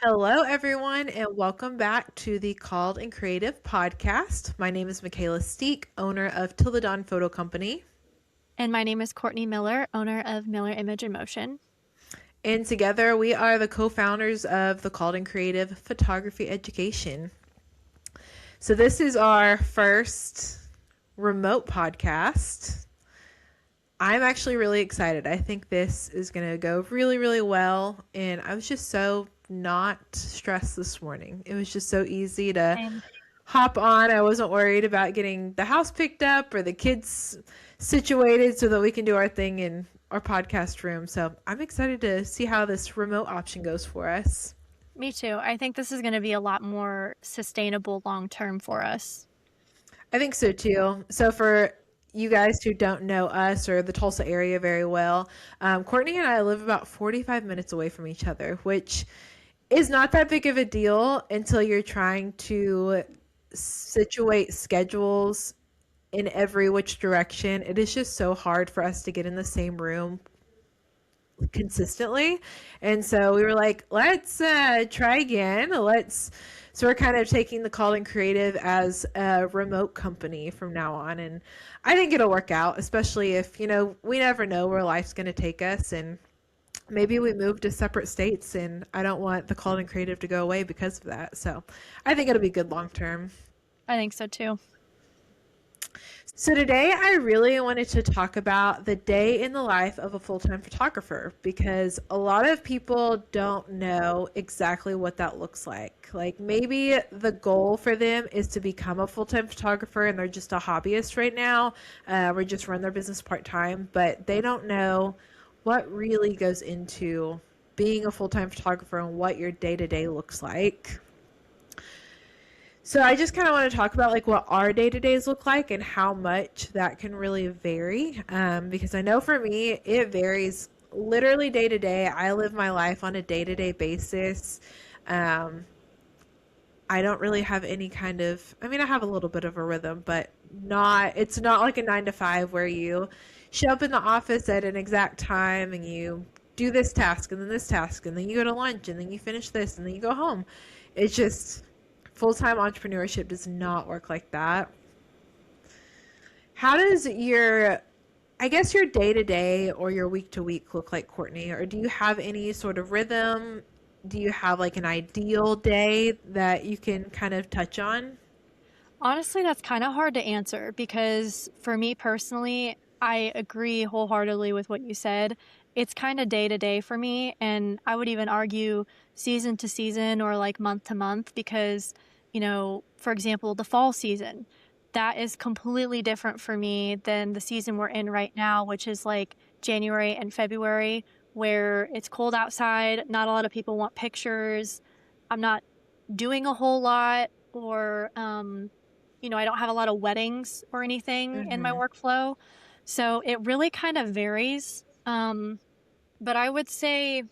Hello, everyone, and welcome back to the Called and Creative podcast. My name is Michaela Steek, owner of Till the Dawn Photo Company. And my name is Courtney Miller, owner of Miller Image and Motion. And together we are the co founders of the Called and Creative Photography Education. So, this is our first remote podcast. I'm actually really excited. I think this is going to go really, really well. And I was just so not stressed this morning. It was just so easy to And hop on. I wasn't worried about getting the house picked up or the kids situated so that we can do our thing in our podcast room. So I'm excited to see how this remote option goes for us. Me too. I think this is going to be a lot more sustainable long term for us. I think so too. So for you guys who don't know us or the Tulsa area very well, Courtney and I live about 45 minutes away from each other, which is not that big of a deal until you're trying to situate schedules in every which direction. It is just so hard for us to get in the same room consistently. And so we were like, let's try again. So we're kind of taking the Call and Creative as a remote company from now on. And I think it'll work out, especially if, we never know where life's going to take us. And maybe we move to separate states, and I don't want the Call and Creative to go away because of that. So I think it'll be good long term. I think so too. So today I really wanted to talk about the day in the life of a full-time photographer, because a lot of people don't know exactly what that looks like. Like maybe the goal for them is to become a full-time photographer and they're just a hobbyist right now, or just run their business part-time, but they don't know what really goes into being a full-time photographer and what your day-to-day looks like. So I just kind of want to talk about like what our day-to-days look like and how much that can really vary. Because I know for me, it varies literally day to day. I live my life on a day-to-day basis. Um, I don't really have any kind of, I mean, I have a little bit of a rhythm, but it's not like a 9 to 5 where you show up in the office at an exact time and you do this task and then this task and then you go to lunch and then you finish this and then you go home. It's just full-time entrepreneurship does not work like that. How does I guess your day-to-day or your week-to-week look like, Courtney? Or do you have any sort of rhythm? Do you have like an ideal day that you can kind of touch on? Honestly, that's kind of hard to answer because for me personally, I agree wholeheartedly with what you said. It's kind of day to day for me. And I would even argue season to season or like month to month because, for example, the fall season, that is completely different for me than the season we're in right now, which is like January and February, where it's cold outside. Not a lot of people want pictures. I'm not doing a whole lot, or, I don't have a lot of weddings or anything in my Mm-hmm. workflow. So it really kind of varies. But I would say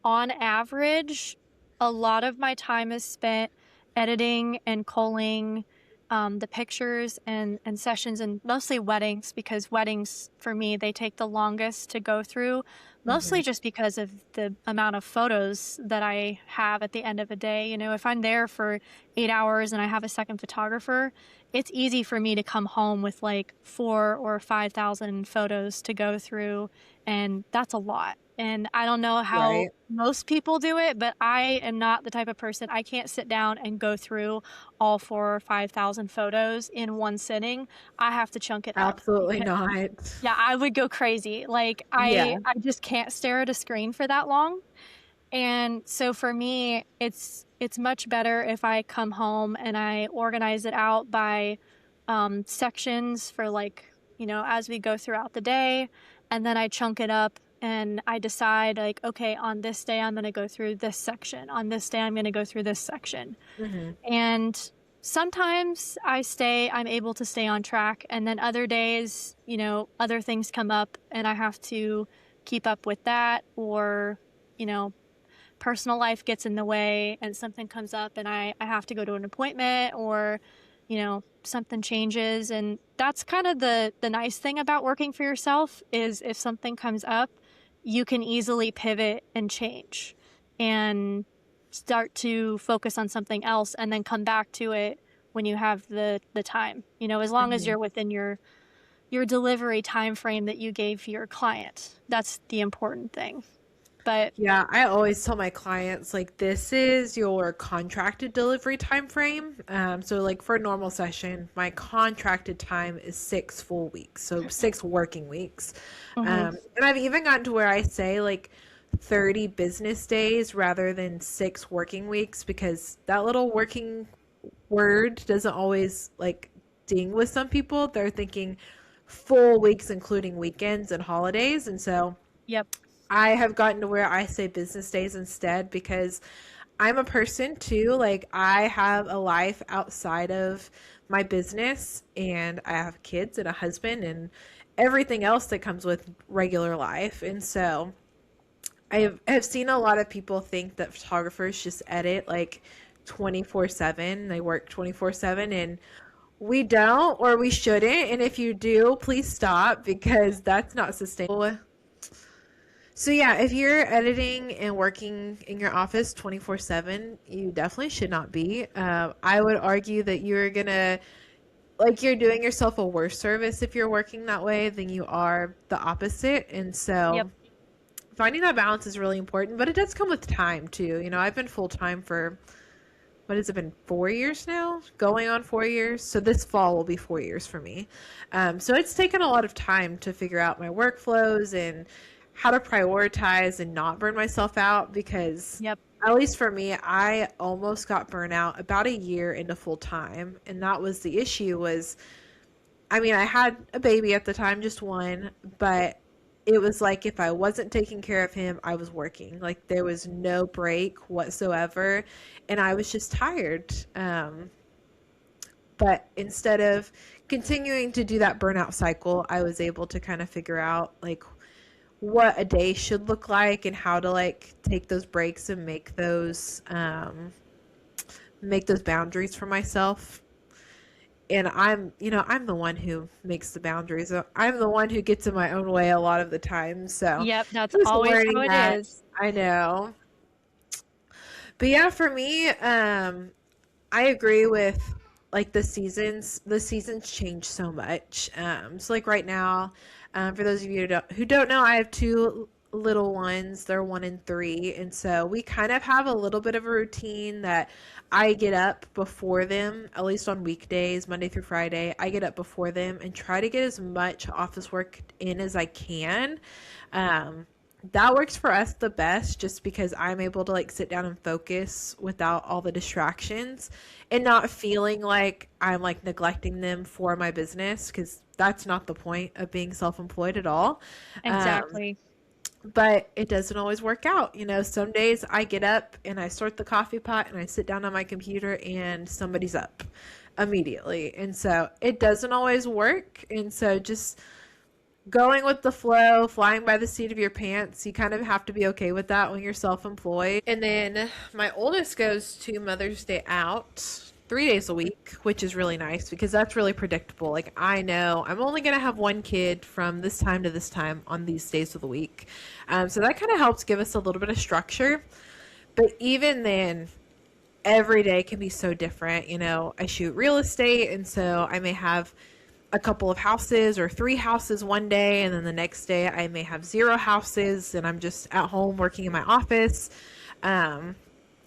on average, a lot of my time is spent editing and culling the pictures and sessions, and mostly weddings, because weddings for me, they take the longest to go through, Mm-hmm. mostly just because of the amount of photos that I have at the end of a day. If I'm there for 8 hours and I have a second photographer, it's easy for me to come home with like 4 or 5,000 photos to go through, and that's a lot. And I don't know how Right. most people do it, but I am not the type of person. I can't sit down and go through all 4 or 5,000 photos in one sitting. I have to chunk it up. Absolutely not. Yeah, I would go crazy. Like Yeah. I just can't stare at a screen for that long. And so for me, it's much better if I come home and I organize it out by sections for like, as we go throughout the day, and then I chunk it up and I decide like, okay, on this day I'm going to go through this section. On this day I'm going to go through this section. Mm-hmm. And sometimes I'm able to stay on track, and then other days, other things come up and I have to keep up with that, or, you know, personal life gets in the way and something comes up and I have to go to an appointment, or, something changes. And that's kind of the nice thing about working for yourself, is if something comes up, you can easily pivot and change. And start to focus on something else and then come back to it when you have the time. You know, as long as Mhm. you're within your delivery time frame that you gave your client. That's the important thing. But Yeah, I always tell my clients like this is your contracted delivery time frame. So like for a normal session, my contracted time is 6 full weeks, so 6 working weeks. mhm, And I've even gotten to where I say like 30 business days rather than 6 working weeks because that little working word doesn't always like ding with some people. They're thinking full weeks, including weekends and holidays, and so. yep, I have gotten to where I say business days instead because I'm a person too. Like, I have a life outside of my business, and I have kids and a husband and everything else that comes with regular life. And so I have seen a lot of people think that photographers just edit like 24/7. They work 24/7, and we don't, or we shouldn't. And if you do, please stop because that's not sustainable. So yeah, if you're editing and working in your office 24/7, you definitely should not be. I would argue that you're gonna like you're doing yourself a worse service if you're working that way than you are the opposite. And yep, so finding that balance is really important, but it does come with time too. You know, I've been full time for what has it been, 4 years now, going on 4 years. So this fall will be 4 years for me. So it's taken a lot of time to figure out my workflows and how to prioritize and not burn myself out because yep, at least for me, I almost got burnt out about a year into full time. And that was the issue was I mean, I had a baby at the time, just one, but it was like if I wasn't taking care of him, I was working. Like there was no break whatsoever, and I was just tired. But instead of continuing to do that burnout cycle, I was able to kind of figure out like what a day should look like and how to like take those breaks and make those boundaries for myself. And I'm the one who makes the boundaries. I'm the one who gets in my own way a lot of the time. So yep. That's just always how learning it that. is. I know. But yeah, for me, I agree with like the seasons change so much. So like right now, for those of you who don't know, I have two little ones. They're 1 and 3, and so we kind of have a little bit of a routine that I get up before them, at least on weekdays, Monday through Friday. I get up before them and try to get as much office work in as I can. Um, that works for us the best just because I'm able to like sit down and focus without all the distractions and not feeling like I'm like neglecting them for my business because that's not the point of being self-employed at all. Um, Exactly. but it doesn't always work out. You know, some days I get up and I start the coffee pot and I sit down on my computer and somebody's up immediately. And so it doesn't always work. And so just going with the flow, flying by the seat of your pants. You kind of have to be okay with that when you're self-employed. And then my oldest goes to Mother's Day out 3 days a week, which is really nice because that's really predictable. Like I know I'm only gonna have one kid from this time to this time on these days of the week, so that kind of helps give us a little bit of structure. But even then, every day can be so different. You know, I shoot real estate, and so I may have a couple of houses or 3 houses one day, and then the next day I may have 0 houses, and I'm just at home working in my office. Um,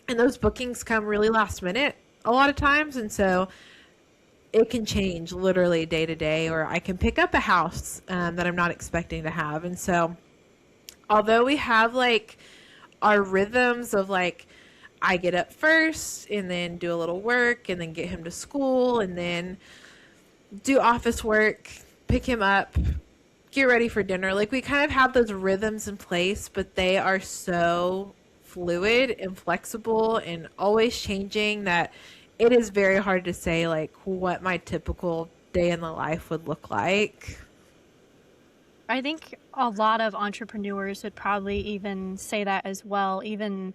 and those bookings come really last minute a lot of times, and so it can change literally day to day, or I can pick up a house that I'm not expecting to have. And so, although we have like our rhythms of like, I get up first and then do a little work and then get him to school and then do office work, pick him up, get ready for dinner. Like we kind of have those rhythms in place, but they are so fluid and flexible and always changing that it is very hard to say like what my typical day in the life would look like. I think a lot of entrepreneurs would probably even say that as well, even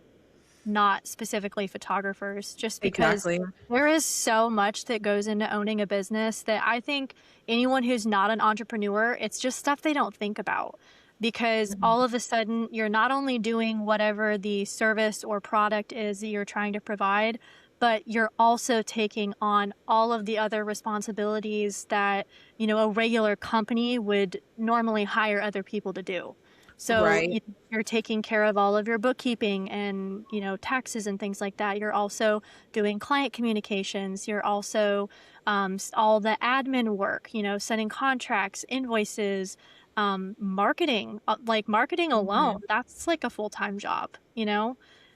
not specifically photographers, just because Exactly. there is so much that goes into owning a business that I think anyone who's not an entrepreneur, it's just stuff they don't think about. because Mhm. all of a sudden you're not only doing whatever the service or product is that you're trying to provide, but you're also taking on all of the other responsibilities that, a regular company would normally hire other people to do. So Right. you're taking care of all of your bookkeeping and, taxes and things like that. You're also doing client communications. You're also all the admin work, sending contracts, invoices, marketing, like marketing alone, Mhm. that's like a full-time job.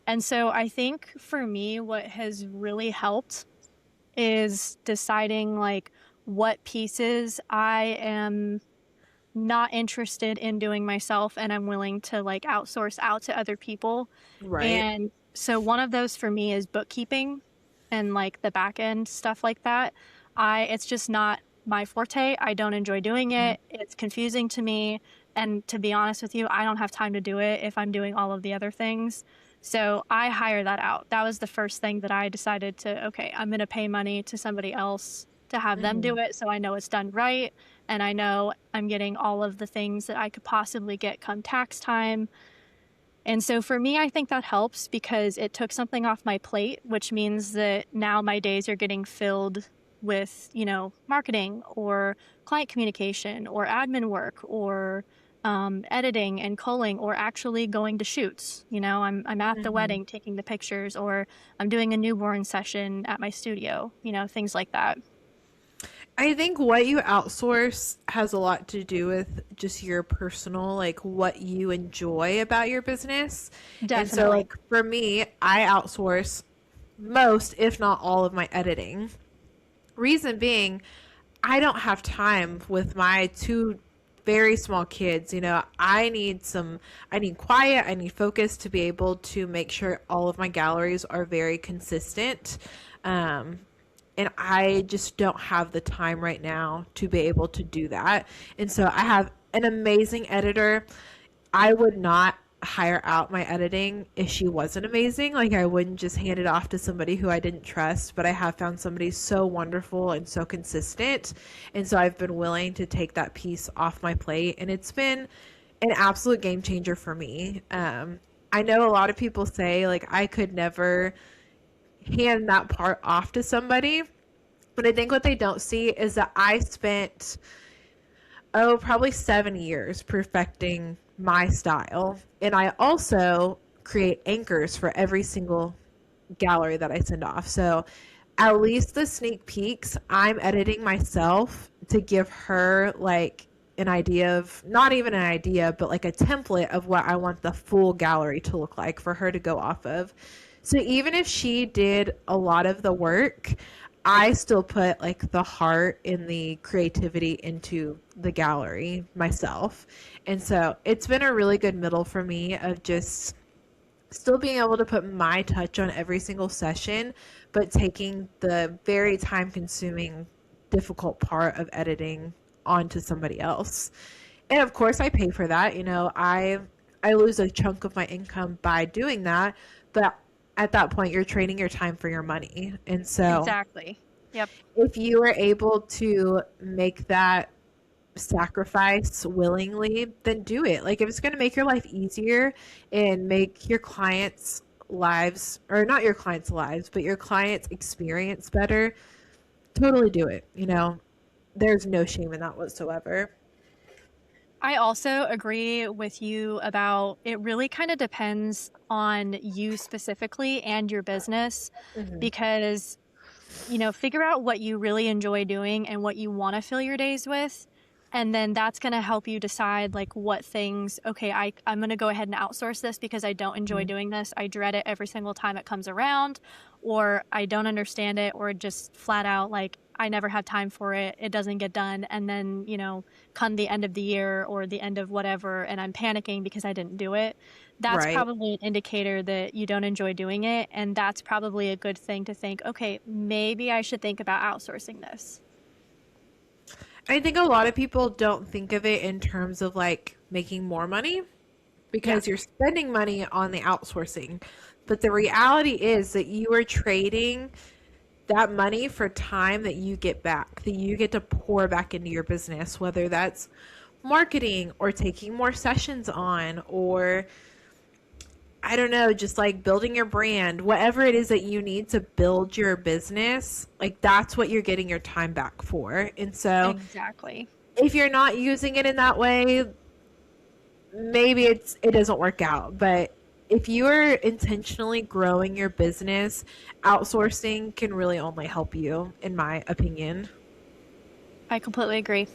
And so I think for me, what has really helped is deciding like what pieces I am not interested in doing myself and I'm willing to like outsource out to other people. Right. And so one of those for me is bookkeeping and like the back end stuff like that. It's just not my forte. I don't enjoy doing Mhm. it. It's confusing to me. And to be honest with you, I don't have time to do it if I'm doing all of the other things. So I hire that out. That was the first thing that I decided to, okay, I'm going to pay money to somebody else to have them do Mhm. it so I know it's done right and I know I'm getting all of the things that I could possibly get come tax time. And so for me, I think that helps because it took something off my plate, which means that now my days are getting filled with, marketing or client communication or admin work or editing and culling or actually going to shoots. I'm at the Mhm. wedding taking the pictures or I'm doing a newborn session at my studio, things like that. I think what you outsource has a lot to do with just your personal, like what you enjoy about your business. And so, Definitely. like for me, I outsource most, if not all, of my editing. Reason being, I don't have time with my two very small kids. I need quiet, I need focus to be able to make sure all of my galleries are very consistent. Um, and I just don't have the time right now to be able to do that. And so I have an amazing editor. I would not hire out my editing if she wasn't amazing. Like I wouldn't just hand it off to somebody who I didn't trust, but I have found somebody so wonderful and so consistent. And so I've been willing to take that piece off my plate and it's been an absolute game changer for me. I know a lot of people say like I could never hand that part off to somebody, but I think what they don't see is that I spent, probably 7 years perfecting my style. And I also create anchors for every single gallery that I send off. So at least the sneak peeks, I'm editing myself to give her like an idea of, not even an idea, but like a template of what I want the full gallery to look like for her to go off of. So even if she did a lot of the work, I still put like the heart and the creativity into the gallery myself. And so it's been a really good middle for me of just still being able to put my touch on every single session, but taking the very time consuming, difficult part of editing onto somebody else. And of course I pay for that. I lose a chunk of my income by doing that, but at that point you're trading your time for your money. And so Exactly. Yep. if you are able to make that sacrifice willingly, then do it. Like if it's going to make your life easier and make your clients' lives, or not your clients' lives, but your clients' experience better, totally do it. There's no shame in that whatsoever. I also agree with you about it really kind of depends on you specifically and your business Hmm. because, figure out what you really enjoy doing and what you want to fill your days with. And then that's going to help you decide like what things, okay, I'm going to go ahead and outsource this because I don't enjoy doing this. I dread it every single time it comes around, or I don't understand it, or just flat out like I never have time for it. It doesn't get done. And then, come the end of the year or the end of whatever, and I'm panicking because I didn't do it. That's Right. probably an indicator that you don't enjoy doing it. And that's probably a good thing to think, okay, maybe I should think about outsourcing this. I think a lot of people don't think of it in terms of like making more money Yeah, because you're spending money on the outsourcing. But the reality is that you are trading that money for time that you get back, that you get to pour back into your business, whether that's marketing or taking more sessions on, or I don't know, just like building your brand, whatever it is that you need to build your business, like that's what you're getting your time back for. And so Exactly. if you're not using it in that way, maybe it doesn't work out. But if you are intentionally growing your business, outsourcing can really only help you, in my opinion. I completely agree.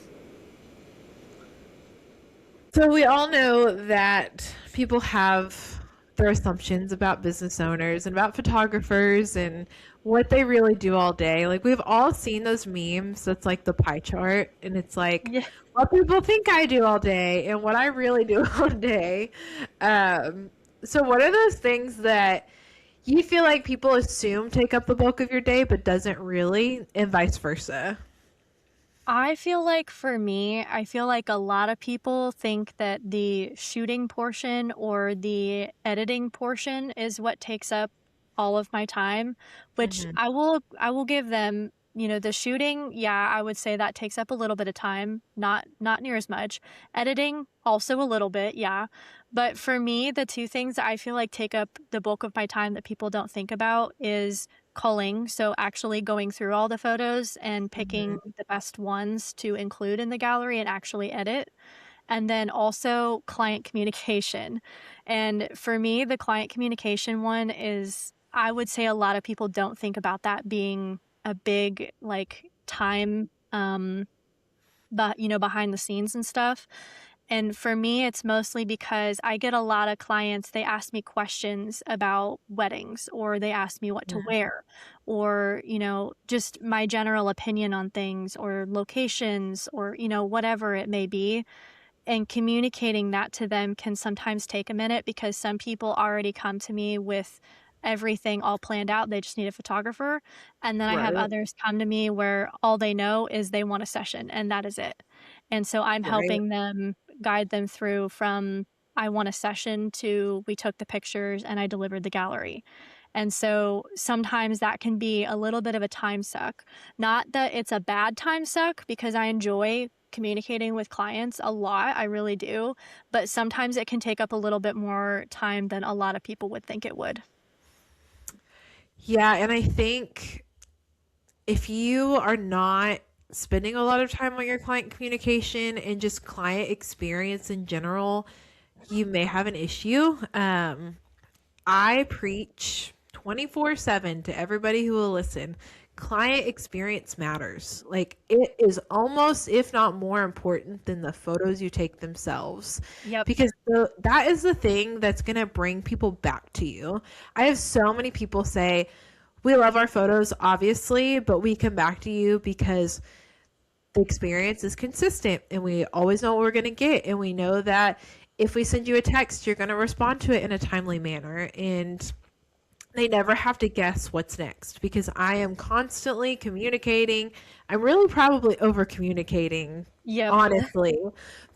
So we all know that people have their assumptions about business owners and about photographers and what they really do all day. Like we've all seen those memes that's like the pie chart and it's like Yeah. what people think I do all day and what I really do all day. So what are those things that you feel like people assume take up the bulk of your day but doesn't really, and vice versa? I feel like for me, I feel like a lot of people think that the shooting portion or the editing portion is what takes up all of my time, which Mm-hmm. I will give them, the shooting, yeah, I would say that takes up a little bit of time, not near as much. Editing also a little bit, yeah. But for me, the two things that I feel like take up the bulk of my time that people don't think about is culling, so actually going through all the photos and Mm-hmm. picking the best ones to include in the gallery and actually edit. And then also client communication. And for me, the client communication one is, I would say a lot of people don't think about that being a big like time but behind the scenes and stuff. And for me, it's mostly because I get a lot of clients, they ask me questions about weddings, or they ask me what to wear, or, just my general opinion on things, or locations, or, whatever it may be. And communicating that to them can sometimes take a minute because some people already come to me with everything all planned out. They just need a photographer. And then I have Right. others come to me where all they know is they want a session and that is it. And so I'm Right. helping them guide them through from I want a session to we took the pictures and I delivered the gallery. And so sometimes that can be a little bit of a time suck. Not that it's a bad time suck because I enjoy communicating with clients a lot. I really do. But sometimes it can take up a little bit more time than a lot of people would think it would. Yeah, and I think if you are not spending a lot of time on your client communication and just client experience in general, you may have an issue. I preach 24/7 to everybody who will listen. Client experience matters. Like it is almost, if not more important than the photos you take themselves, Yep. because that is the thing that's going to bring people back to you. I have so many people say, we love our photos, obviously, but we come back to you because the experience is consistent and we always know what we're going to get. And we know that if we send you a text, you're going to respond to it in a timely manner. And they never have to guess what's next because I am constantly communicating. I'm really probably over communicating, Yep. honestly.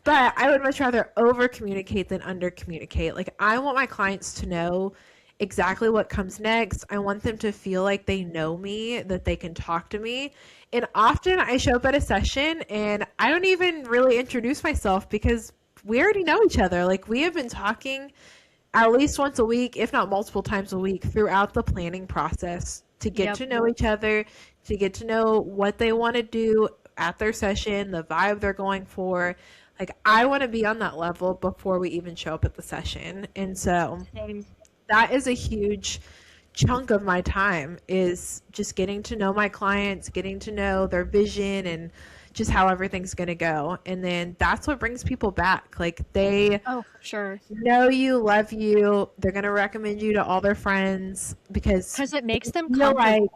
But I would much rather over communicate than under communicate. Like, I want my clients to know exactly what comes next. I want them to feel like they know me, that they can talk to me. And often I show up at a session and I don't even really introduce myself because we already know each other. Like, we have been talking at least once a week, if not multiple times a week, throughout the planning process to get Yep. to know each other, to get to know what they want to do at their session, the vibe they're going for. Like, I want to be on that level before we even show up at the session. And so Same. that is a huge chunk of my time is just getting to know my clients, getting to know their vision and just how everything's going to go. And then that's what brings people back. Like they Oh, for sure. know you, love you. They're going to recommend you to all their friends because Because it they makes them feel like, comfortable.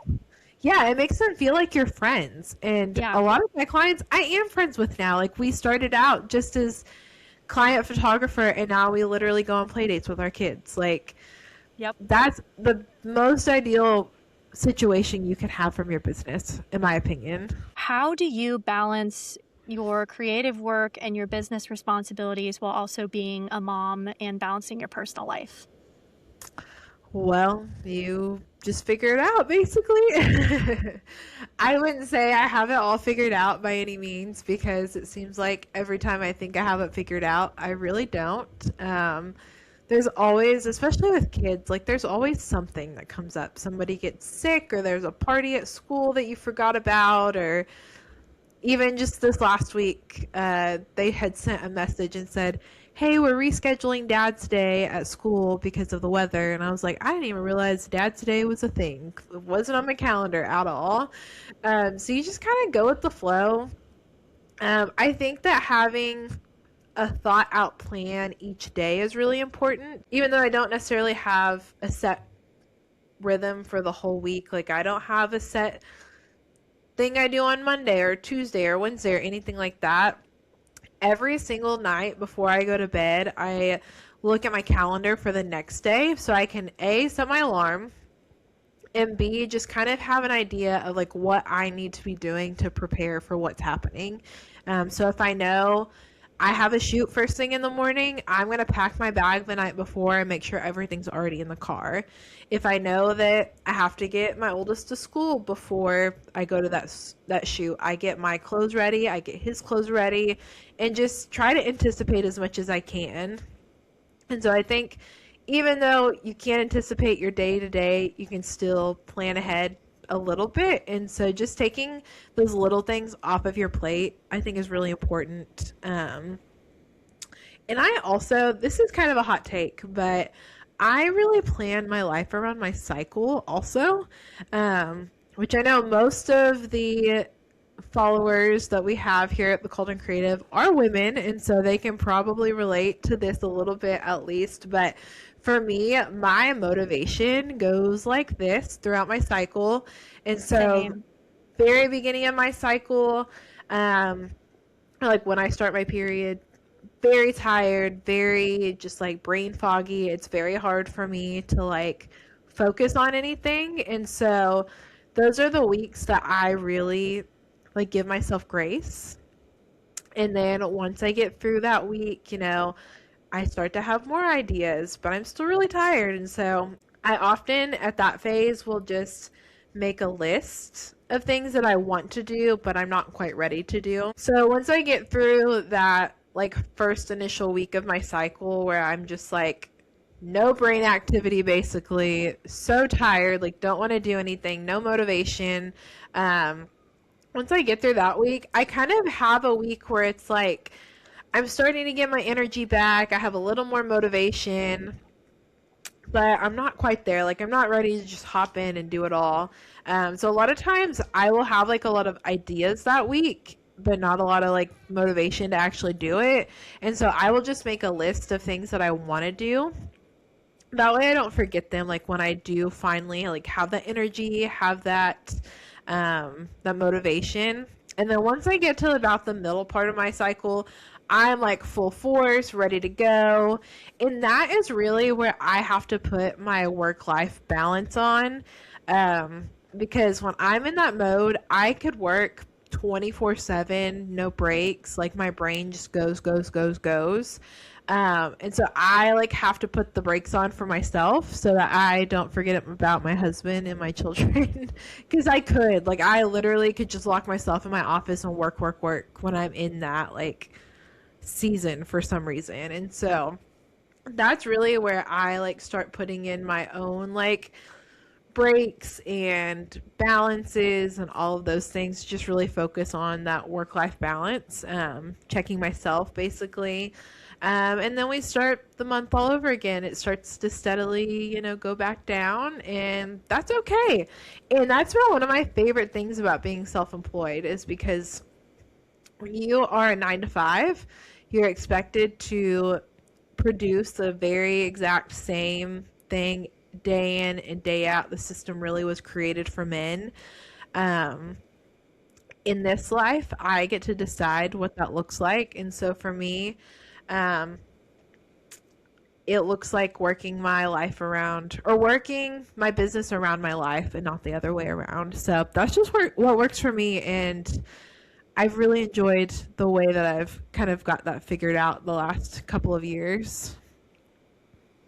yeah, it makes them feel like you're friends. And Yeah. a lot of my clients I am friends with now. Like we started out just as client photographer and now we literally go on play dates with our kids. Like Yep. that's the most ideal situation you can have from your business, in my opinion. How do you balance your creative work and your business responsibilities while also being a mom and balancing your personal life? Well, you just figure it out, basically. I wouldn't say I have it all figured out by any means because it seems like every time I think I have it figured out, I really don't. There's always, especially with kids, like there's always something that comes up. Somebody gets sick, or there's a party at school that you forgot about, or even just this last week, they had sent a message and said, "Hey, we're rescheduling Dad's Day at school because of the weather." And I was like, I didn't even realize Dad's Day was a thing. It wasn't on my calendar at all. So you just kind of go with the flow. I think that having a thought out plan each day is really important. Even though I don't necessarily have a set rhythm for the whole week, like I don't have a set thing I do on Monday or Tuesday or Wednesday or anything like that. Every single night before I go to bed, I look at my calendar for the next day so I can A, set my alarm, and B, just kind of have an idea of like what I need to be doing to prepare for what's happening. So if I know I have a shoot first thing in the morning, I'm going to pack my bag the night before and make sure everything's already in the car. If I know that I have to get my oldest to school before I go to that shoot, I get my clothes ready, I get his clothes ready, and just try to anticipate as much as I can. And so I think even though you can't anticipate your day to day, you can still plan ahead a little bit. And so just taking those little things off of your plate, I think is really important. And I also, this is kind of a hot take, but I really plan my life around my cycle also, which I know most of the followers that we have here at the Colton Creative are women, and so they can probably relate to this a little bit at least. But for me, my motivation goes like this throughout my cycle. And so, Same. very beginning of my cycle, like when I start my period, very tired, very just like brain foggy. It's very hard for me to like focus on anything. And so those are the weeks that I really like give myself grace. And then once I get through that week, I start to have more ideas, but I'm still really tired. And so I often at that phase will just make a list of things that I want to do, but I'm not quite ready to do. So once I get through that like first initial week of my cycle where I'm just like no brain activity basically, so tired, like don't want to do anything, no motivation. Once I get through that week, I kind of have a week where it's like I'm starting to get my energy back. I have a little more motivation, but I'm not quite there. Like I'm not ready to just hop in and do it all. So a lot of times I will have like a lot of ideas that week, but not a lot of like motivation to actually do it. And so I will just make a list of things that I want to do. That way I don't forget them. Like when I do finally like have that energy, have that motivation. And then once I get to about the middle part of my cycle, I'm like full force, ready to go. And that is really where I have to put my work-life balance on. Because when I'm in that mode, I could work 24/7, no breaks. Like my brain just goes, goes, goes, goes. And so I like have to put the brakes on for myself so that I don't forget about my husband and my children. Because I literally could just lock myself in my office and work, work, work when I'm in that like season for some reason. And so that's really where I like start putting in my own like breaks and balances and all of those things. Just really focus on that work life balance, checking myself basically. And then we start the month all over again. It starts to steadily, go back down, and that's okay. And that's one of my favorite things about being self-employed is because when you are a 9 to 5, you're expected to produce the very exact same thing day in and day out. The system really was created for men. In this life, I get to decide what that looks like. And so for me, it looks like working my life around or working my business around my life and not the other way around. So that's just what works for me. And I've really enjoyed the way that I've kind of got that figured out the last couple of years.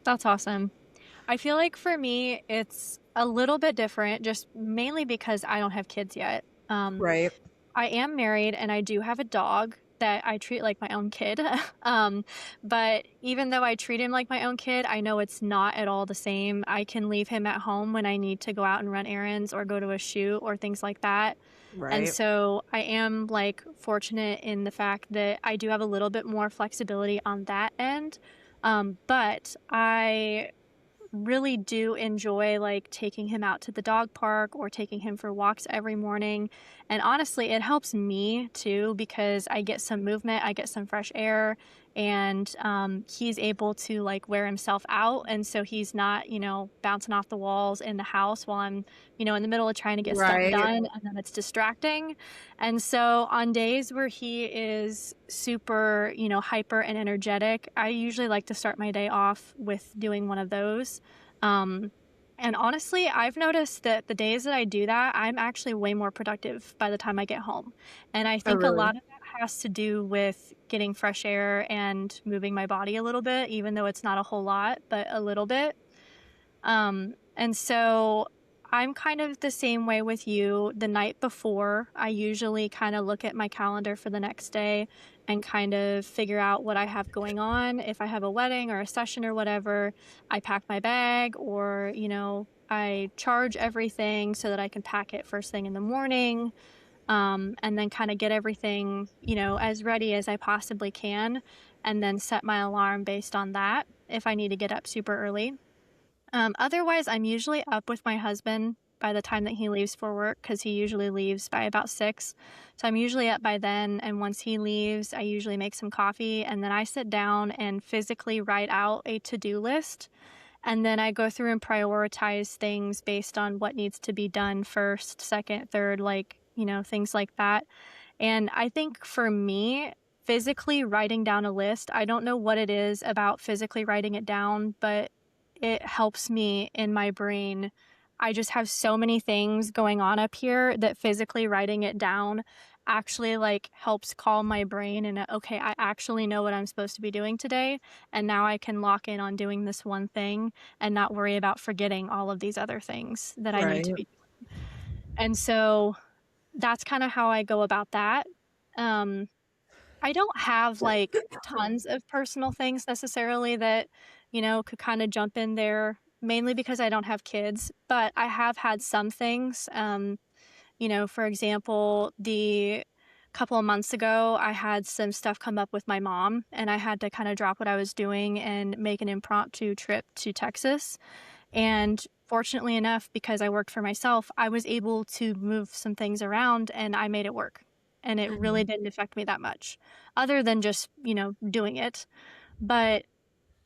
That's awesome. I feel like for me, it's a little bit different, just mainly because I don't have kids yet. Um, Right. I am married and I do have a dog that I treat like my own kid. um, but even though I treat him like my own kid, I know it's not at all the same. I can leave him at home when I need to go out and run errands or go to a shoot or things like that. And Right. so I am like fortunate in the fact that I do have a little bit more flexibility on that end. But I really do enjoy like taking him out to the dog park or taking him for walks every morning. And honestly, it helps me too because I get some movement, I get some fresh air, and he's able to like wear himself out. And so he's not, bouncing off the walls in the house while I'm, in the middle of trying to get stuff Right. done and then it's distracting. And so on days where he is super, hyper and energetic, I usually like to start my day off with doing one of those. Um, and honestly, I've noticed that the days that I do that, I'm actually way more productive by the time I get home. And I Oh, think a really? lot of that has to do with getting fresh air and moving my body a little bit, even though it's not a whole lot, but a little bit. And so I'm kind of the same way with you. The night before, I usually kind of look at my calendar for the next day and kind of figure out what I have going on. If I have a wedding or a session or whatever, I pack my bag or, I charge everything so that I can pack it first thing in the morning. And then kind of get everything, as ready as I possibly can, and then set my alarm based on that if I need to get up super early. Otherwise, I'm usually up with my husband by the time that he leaves for work because he usually leaves by about 6. So I'm usually up by then. And once he leaves, I usually make some coffee and then I sit down and physically write out a to-do list. And then I go through and prioritize things based on what needs to be done first, second, third, like, things like that. And I think for me, physically writing down a list, I don't know what it is about physically writing it down, but it helps me in my brain. I just have so many things going on up here that physically writing it down actually like helps calm my brain and okay, I actually know what I'm supposed to be doing today and now I can lock in on doing this one thing and not worry about forgetting all of these other things that I need Right. to be doing. And so that's kind of how I go about that. Um, I don't have like tons of personal things necessarily that, could kind of jump in there, mainly because I don't have kids, but I have had some things. For example, the couple of months ago, I had some stuff come up with my mom, and I had to kind of drop what I was doing and make an impromptu trip to Texas. And fortunately enough, because I worked for myself, I was able to move some things around and I made it work. And it really Mhm. didn't affect me that much, other than just, doing it. But,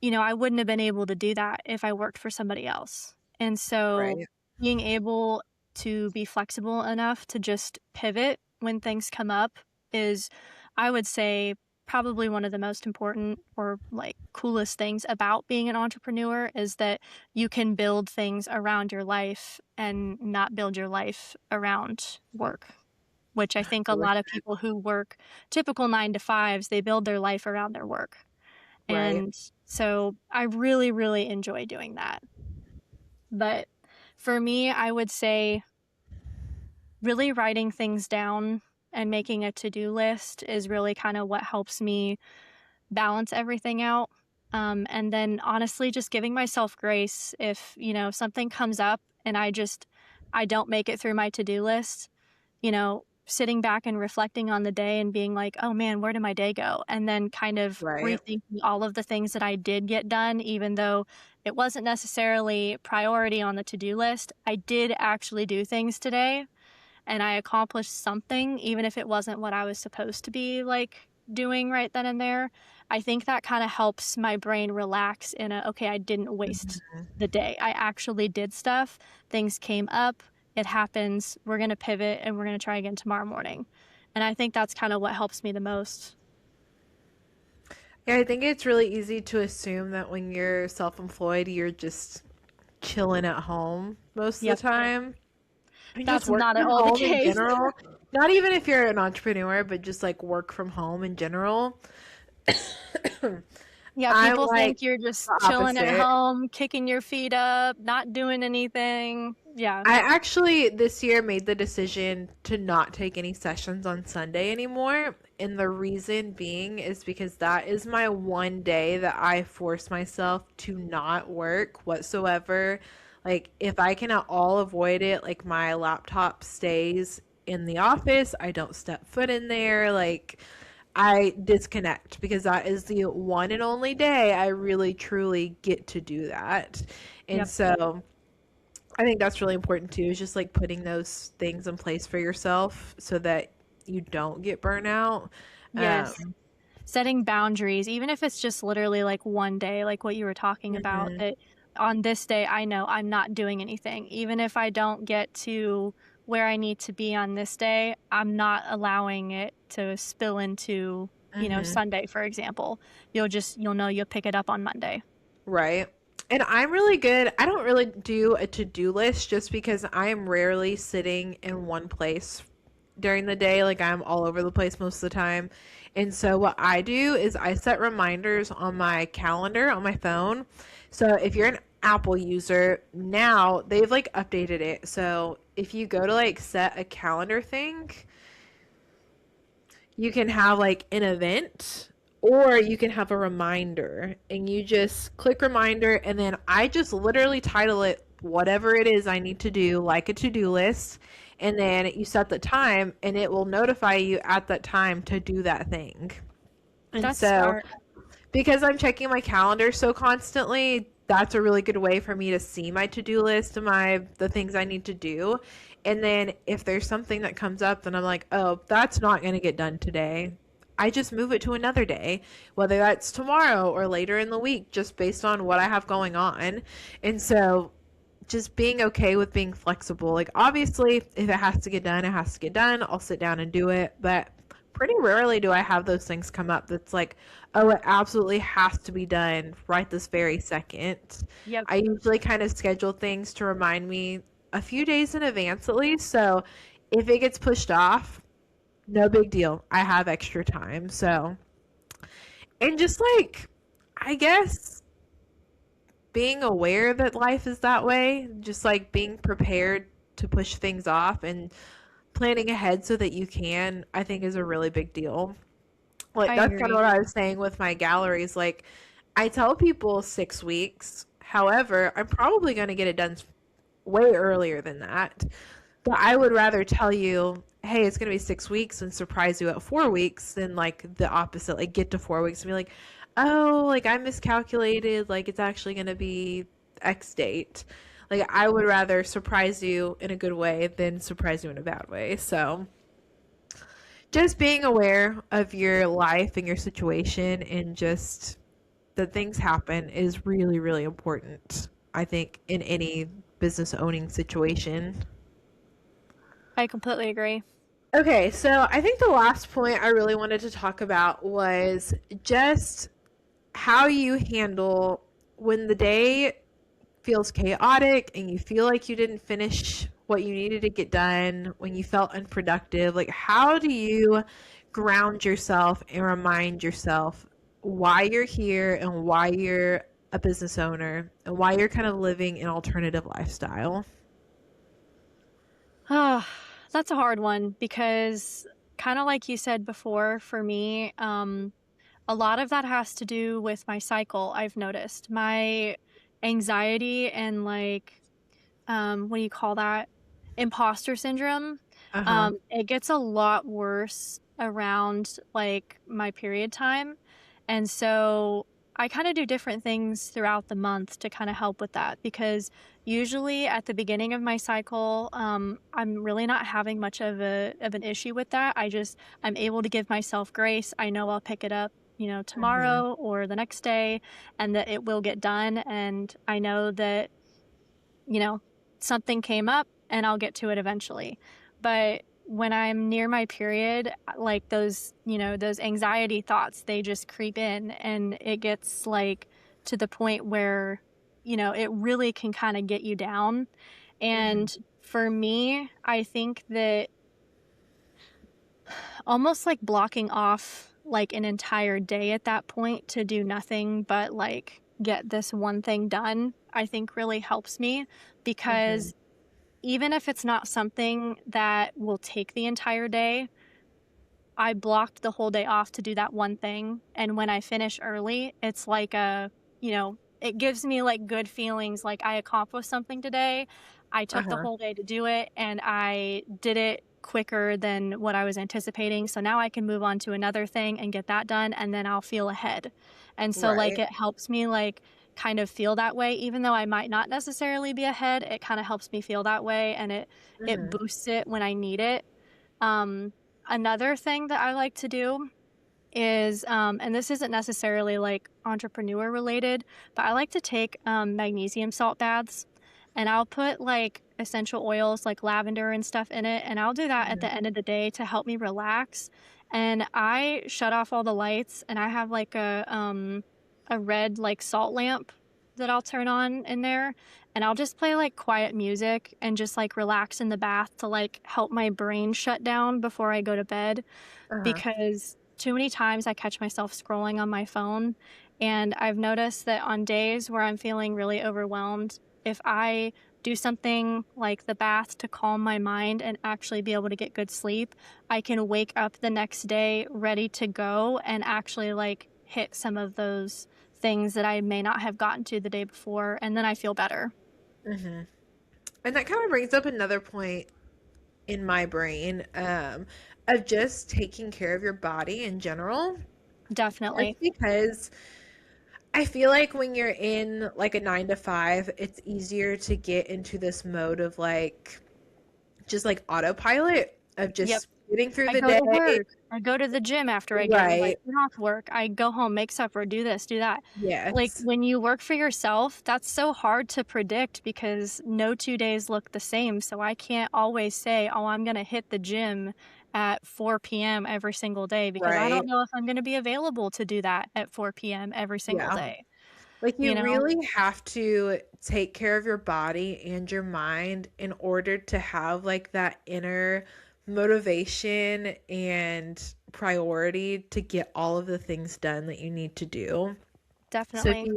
I wouldn't have been able to do that if I worked for somebody else. And so Right. being able to be flexible enough to just pivot when things come up is, I would say, probably one of the most important or like coolest things about being an entrepreneur is that you can build things around your life and not build your life around work, which I think a lot of people who work typical 9 to 5s, they build their life around their work. Right. And so I really, really enjoy doing that. But for me, I would say really writing things down and making a to-do list is really kind of what helps me balance everything out. And then honestly, just giving myself grace if, something comes up and I don't make it through my to-do list, sitting back and reflecting on the day and being like, oh man, where did my day go? And then kind of Right. rethinking all of the things that I did get done, even though it wasn't necessarily priority on the to-do list. I did actually do things today and I accomplished something, even if it wasn't what I was supposed to be like doing right then and there. I think that kind of helps my brain relax in a, okay, I didn't waste Mhm. the day. I actually did stuff. Things came up. It happens. We're going to pivot and we're going to try again tomorrow morning. And I think that's kind of what helps me the most. Yeah, I think it's really easy to assume that when you're self-employed, you're just chilling at home most of the Yep. time. You just That's work not at from all the home in case. general. Not even if you're an entrepreneur, but just like work from home in general. Yeah, I'm people like think you're just the chilling at opposite. home, kicking your feet up, not doing anything. Yeah. I actually this year made the decision to not take any sessions on Sunday anymore. And the reason being is because that is my one day that I force myself to not work whatsoever. Like, if I can at all avoid it, like my laptop stays in the office, I don't step foot in there. Like, I disconnect because that is the one and only day I really truly get to do that. And Yep. so I think that's really important too, is just like putting those things in place for yourself so that you don't get burnout. Yes. Um, Setting boundaries, even if it's just literally like one day, like what you were talking about, mhm. that on this day I know I'm not doing anything. Even if I don't get to where I need to be on this day, I'm not allowing it to spill into, Mhm. Sunday, for example. You'll know you'll pick it up on Monday. Right. And I'm really good. I don't really do a to-do list just because I am rarely sitting in one place during the day. Like, I'm all over the place most of the time. And so what I do is I set reminders on my calendar on my phone. So if you're an Apple user, now they've like updated it. So if you go to like set a calendar thing, you can have like an event or you can have a reminder, and you just click reminder, and then I just literally title it whatever it is I need to do, like a to-do list, and then you set the time and it will notify you at that time to do that thing. And That's so smart. because I'm checking my calendar so constantly, that's a really good way for me to see my to-do list and the things I need to do. And then if there's something that comes up and I'm like, "Oh, that's not going to get done today." I just move it to another day, whether that's tomorrow or later in the week, just based on what I have going on. And so just being okay with being flexible. Like, obviously, if it has to get done, it has to get done. I'll sit down and do it. But pretty rarely do I have those things come up that's like, oh, it absolutely has to be done right this very second. Yep. I usually kind of schedule things to remind me a few days in advance at least. So if it gets pushed off, no big deal. I have extra time. So, and just like, I guess being aware that life is that way, just like being prepared to push things off and planning ahead so that you can, I think is a really big deal. Like, I that's kind of agree. what I was saying with my galleries. Like, I tell people 6 weeks. However, I'm probably going to get it done way earlier than that. But I would rather tell you, hey, it's going to be 6 weeks and surprise you at 4 weeks than like the opposite, like get to 4 weeks and be like, oh, like I miscalculated. Like, it's actually going to be X date. Like, I would rather surprise you in a good way than surprise you in a bad way. So just being aware of your life and your situation and just that things happen is really, really important, I think, in any business owning situation. I completely agree. Okay, so I think the last point I really wanted to talk about was just how you handle when the day feels chaotic and you feel like you didn't finish what you needed to get done, when you felt unproductive. Like, how do you ground yourself and remind yourself why you're here and why you're a business owner and why you're kind of living an alternative lifestyle? Ah, that's a hard one because kind of like you said before, for me, a lot of that has to do with my cycle. I've noticed my anxiety and like, what do you call that? Imposter syndrome. Uh huh. It gets a lot worse around like my period time. And so I kind of do different things throughout the month to kind of help with that because usually at the beginning of my cycle, I'm really not having much of an issue with that. I'm able to give myself grace. I know I'll pick it up, Hmm. tomorrow or the next day, and that it will get done. And I know that, you know, something came up and I'll get to it eventually. But when I'm near my period, like those anxiety thoughts, they just creep in and it gets like to the point where, it really can kind of get you down. Hmm. And for me, I think that almost like blocking off like an entire day at that point to do nothing but like get this one thing done, I think really helps me Mhm. because even if it's not something that will take the entire day, I blocked the whole day off to do that one thing, and when I finish early, it's like it gives me, like, good feelings, like, I accomplished something today, I took the Uh-huh. whole day to do it, and I did it quicker than what I was anticipating, so now I can move on to another thing and get that done, and then I'll feel ahead, and so, like, Right. it helps me, like, kind of feel that way, even though I might not necessarily be ahead, it kinda helps me feel that way, and it Mhm. boosts it when I need it. Um, Another thing that I like to do is, and this isn't necessarily like entrepreneur related, but I like to take magnesium salt baths and I'll put like essential oils like lavender and stuff in it. And I'll do that at Mhm. the end of the day to help me relax. And I shut off all the lights and I have like a red like salt lamp that I'll turn on in there and I'll just play like quiet music and just like relax in the bath to like help my brain shut down before I go to bed Uh-huh. because too many times I catch myself scrolling on my phone. And I've noticed that on days where I'm feeling really overwhelmed, if I do something like the bath to calm my mind and actually be able to get good sleep, I can wake up the next day ready to go and actually like hit some of those things that I may not have gotten to the day before. And then I feel better. Mhm. And that kind of brings up another point in my brain, of just taking care of your body in general. Just Definitely. because I feel like when you're in like a 9 to 5, it's easier to get into this mode of like just like autopilot of Yep. just getting through I the go to day. work. I go to the gym after I Right. get off work. I go home, make supper, do this, do that. Like, Yes. when you work for yourself, that's so hard to predict because no 2 days look the same, so I can't always say, "Oh, I'm gonna hit the gym at 4 PM every single day," because I don't Right. know if I'm gonna be available to do that at 4 PM every single Yeah. day, Like you you know? really have to take care of your body and your mind in order to have like that inner motivation and priority to get all of the things done that you need to do. So Definitely.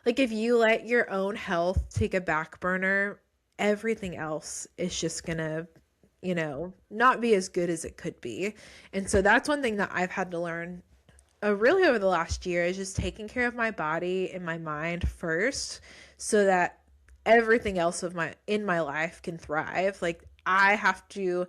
if you let your own health take a back burner, everything else is just gonna, not be as good as it could be. And so that's one thing that I've had to learn, really over the last year, is just taking care of my body and my mind first so that everything else of my in my life can thrive. Like I have to,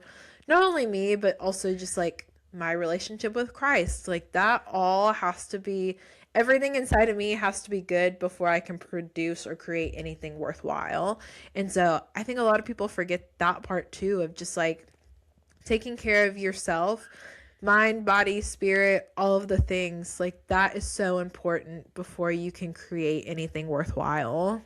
not only me but also just like my relationship with Christ, like that all has to be, everything inside of me has to be good before I can produce or create anything worthwhile. And so I think a lot of people forget that part too, of just like taking care of yourself, mind, body, spirit, all of the things. Like that is so important before you can create anything worthwhile.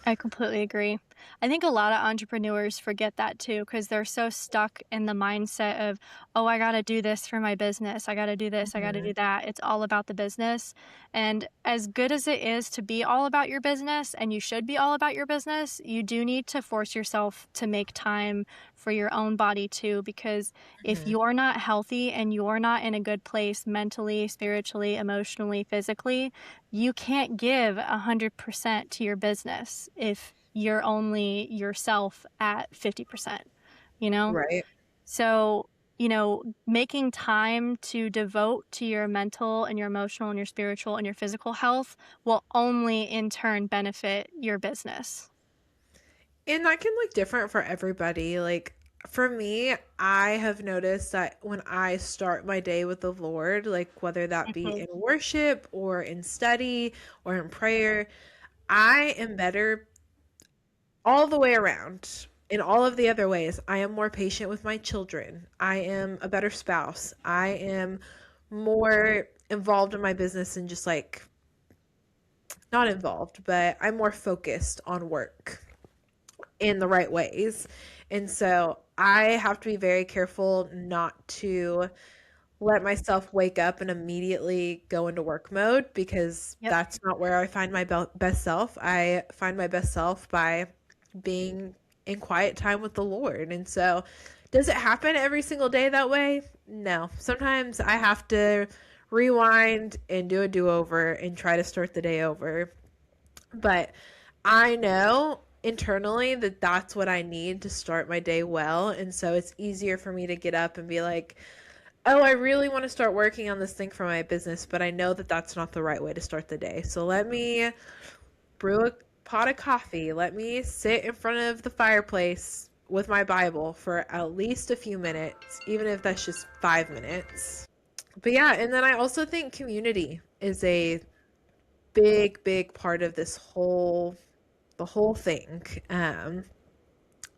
I completely agree. I think a lot of entrepreneurs forget that too because they're so stuck in the mindset of, oh, I got to do this for my business. I got to do this. I got to Mhm. do that. It's all about the business. And as good as it is to be all about your business, and you should be all about your business, you do need to force yourself to make time for your own body too. Because if Mhm. you're not healthy and you're not in a good place mentally, spiritually, emotionally, physically, you can't give 100% to your business if you're only yourself at 50%, you know? Right. So, making time to devote to your mental and your emotional and your spiritual and your physical health will only in turn benefit your business. And that can look different for everybody. Like for me, I have noticed that when I start my day with the Lord, like whether that be Mhm. in worship or in study or in prayer, I am better all the way around. In all of the other ways, I am more patient with my children. I am a better spouse. I am more involved in my business and just like, not involved, but I'm more focused on work in the right ways. And so I have to be very careful not to let myself wake up and immediately go into work mode, because Yep. that's not where I find my best self. I find my best self by being in quiet time with the Lord. And so, does it happen every single day that way? No. Sometimes I have to rewind and do a do-over and try to start the day over. But I know internally that that's what I need to start my day well. And so it's easier for me to get up and be like, oh, I really want to start working on this thing for my business, but I know that that's not the right way to start the day. So let me brew a pot of coffee. Let me sit in front of the fireplace with my Bible for at least a few minutes, even if that's just 5 minutes. But yeah, and then I also think community is a big part of the whole thing.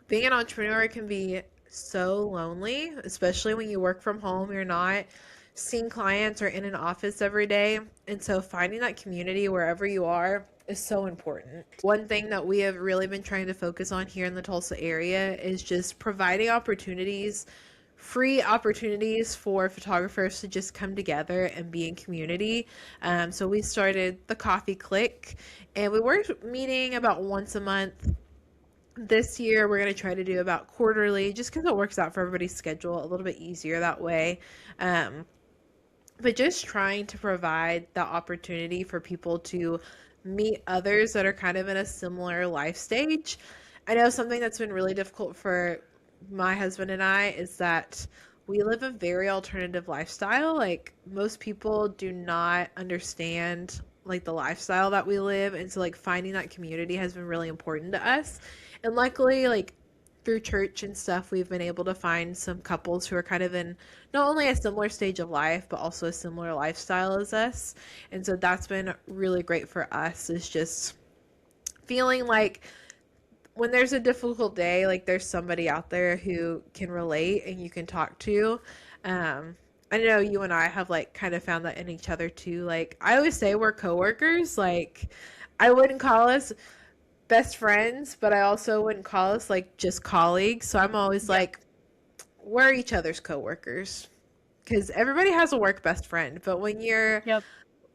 Being an entrepreneur can be so lonely, especially when you work from home. You're not seeing clients or in an office every day. And so finding that community wherever you are is so important. One thing that we have really been trying to focus on here in the Tulsa area is just providing opportunities, free opportunities for photographers to just come together and be in community. So we started the Coffee Click, and we were meeting about once a month. This year, we're going to try to do about quarterly, just because it works out for everybody's schedule a little bit easier that way. But just trying to provide the opportunity for people to meet others that are kind of in a similar life stage. I know something that's been really difficult for my husband and I is that we live a very alternative lifestyle. Like, most people do not understand like the lifestyle that we live, and so like finding that community has been really important to us. And luckily, like through church and stuff, we've been able to find some couples who are kind of in not only a similar stage of life, but also a similar lifestyle as us. And so that's been really great for us, is just feeling like when there's a difficult day, like there's somebody out there who can relate and you can talk to. I know you and I have like kind of found that in each other too. Like, I always say we're coworkers. Like, I wouldn't call us best friends, but I also wouldn't call us like just colleagues. So I'm always Yep. like, we're each other's coworkers, because everybody has a work best friend. But Yep.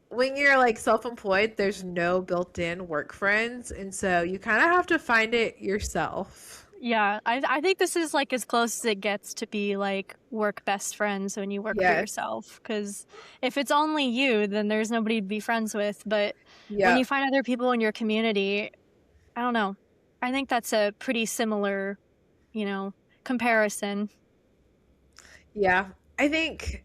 when you're like self-employed, there's no built-in work friends, and so you kind of have to find it yourself. Yeah, I think this is like as close as it gets to be like work best friends when you work for Yes. yourself. Because if it's only you, then there's nobody to be friends with. But when you Yep. find other people in your community, I don't know. I think that's a pretty similar, you know, comparison. Yeah. I think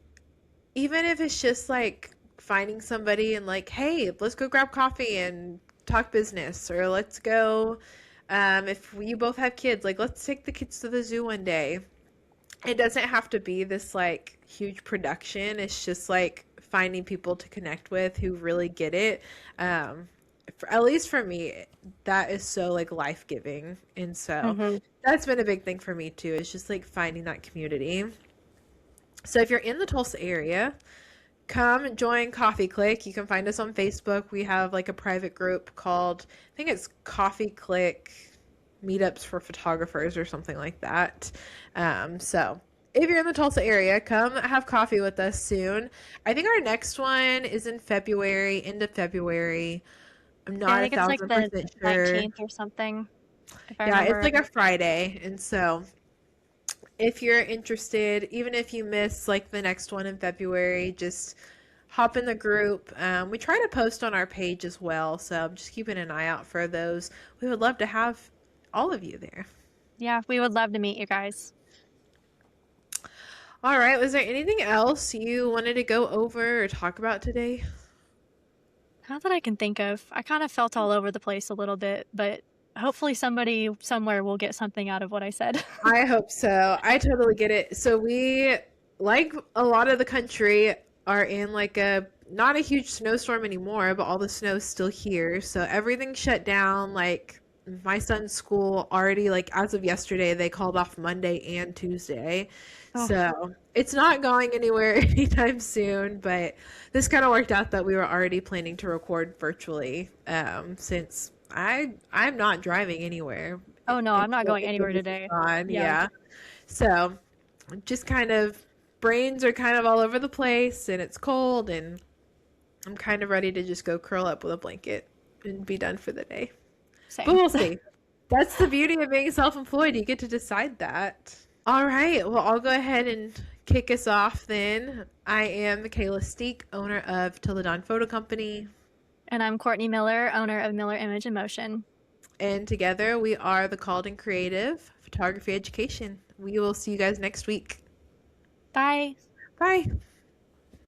even if it's just like finding somebody and like, hey, let's go grab coffee and talk business, or let's go, if you both have kids, like let's take the kids to the zoo one day. It doesn't have to be this like huge production. It's just like finding people to connect with who really get it. At least for me, that is so like life-giving. And so Mm-hmm. that's been a big thing for me too. It's just like finding that community. So if you're in the Tulsa area, come join Coffee Click. You can find us on Facebook. We have like a private group called, I think it's Coffee Click Meetups for Photographers or something like that. So if you're in the Tulsa area, come have coffee with us soon. I think our next one is in February, end of February. I'm Yeah, I not a think it's like thousand the percent sure. 19th or something, if I Yeah, it's remember. like a Friday. And so if you're interested, even if you miss like the next one in February, just hop in the group. We try to post on our page as well, so I'm just keeping an eye out for those. We would love to have all of you there. Yeah, we would love to meet you guys. All right, was there anything else you wanted to go over or talk about today? Not that I can think of. I kind of felt all over the place a little bit, but hopefully somebody somewhere will get something out of what I said. I hope so. I totally get it. So we, like a lot of the country, are in like a not a huge snowstorm anymore, but all the snow's still here. So everything's shut down. Like my son's school already, like as of yesterday, they called off Monday and Tuesday. Oh, So it's not going anywhere anytime soon, but this kind of worked out that we were already planning to record virtually, since I'm not driving anywhere oh no, I'm not until going any of anywhere this is today. gone. Yeah, Yeah. So just kind of brains are kind of all over the place, and it's cold, and I'm kind of ready to just go curl up with a blanket and be done for the day. But same. we'll see. That's the beauty of being self-employed. You get to decide that. All right. Well, I'll go ahead and kick us off then. I am Michaela Steek, owner of Tilladon Photo Company. And I'm Courtney Miller, owner of Miller Image and Motion. And together we are the Called and Creative Photography Education. We will see you guys next week. Bye. Bye.